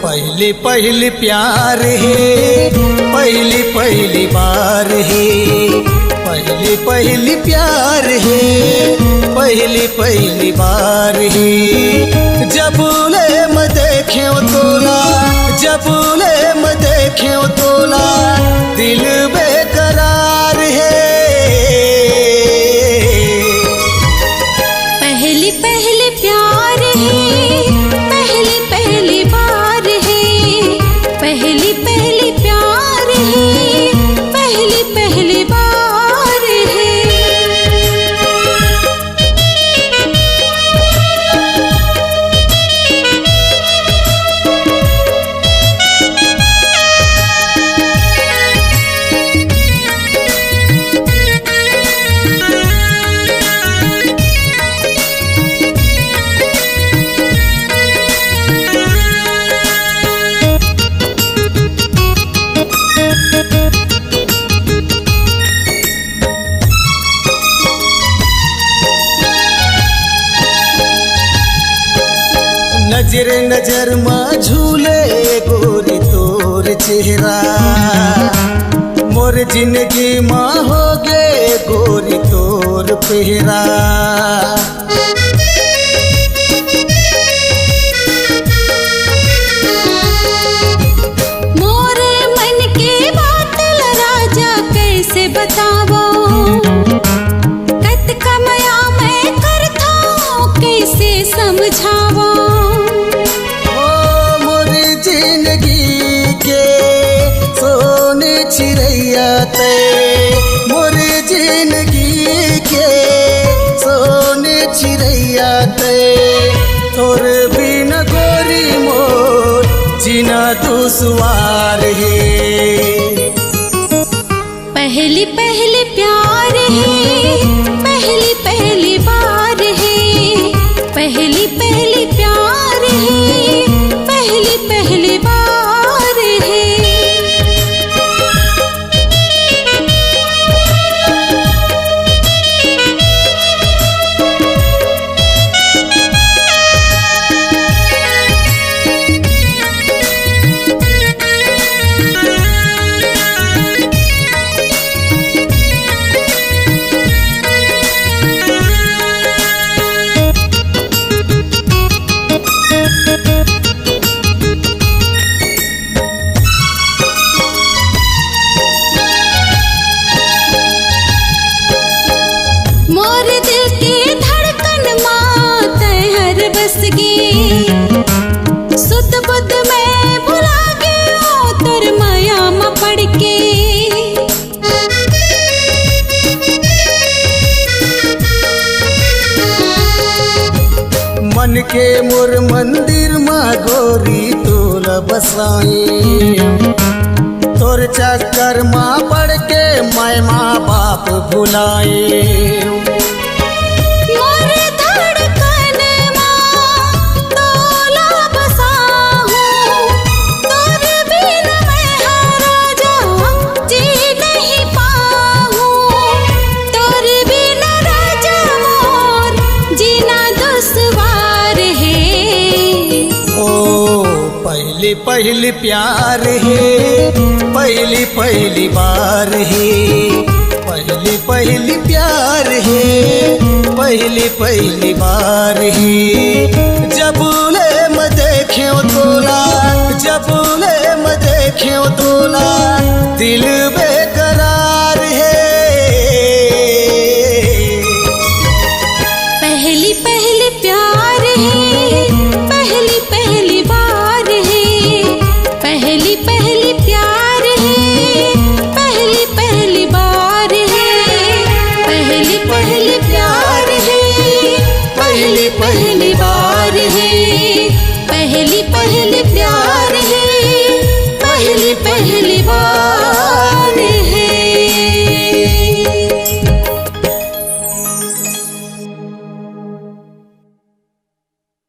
पहली पहली प्यार है, पहली पहली बार है, पहली पहली प्यार है, पहली पहली बार है। जबूले म देखे तोला, जबूले म देखे तोला, दिल बेकरार है। पहली पहली प्यार है, पहली पहली बार है, पहली पहली प्यार है, पहली पहली बार है। नजर नजर में झूले गोरी तोर चेहरा, मोर जिंदगी में हो गे गोरी तोर पहरा। मोरे मन के बात राजा कैसे बतावो, कत कमया मैं करता कैसे समझावो। चिड़ैया ते मोर जिंदगी के सोने चिड़ैया ते, तोर बिन गोरी मोर जीना दुश्वार है। पहली पहली प्यार है, पहली पहली बार है, पहली पहली प्यार है, पहली पहली बार है। मोर दिल की धड़कन मात हर बस गे, सुध बुध में भुला गयो तोर माया में पड़ के। मन के मोर मंदिर में गोरी तोला बसाई, तोर चक्कर माँ पड़ के मैं माँ बाप भुलाए। मोर धड़कन माँ तोला बसाहूं, तोर बिन मैं राजा जी नहीं पाहूं, तोर बिन राजा मोर जीना दुश्वार है। ओ पहली पहली प्यार है, पहली पहली बार है, पहली पहली प्यार है, पहली पहली बार है। जबूले म देखे तोला, जबूले म देखे तोला, दिल बेकरार है। पहली पहली प्यार है, पहली पहली बार है, पहली पहली प्यार है, पहली पहली बार है, पहली पहली प्यार है, पहली पहली बार है, पहली पहली प्यार है।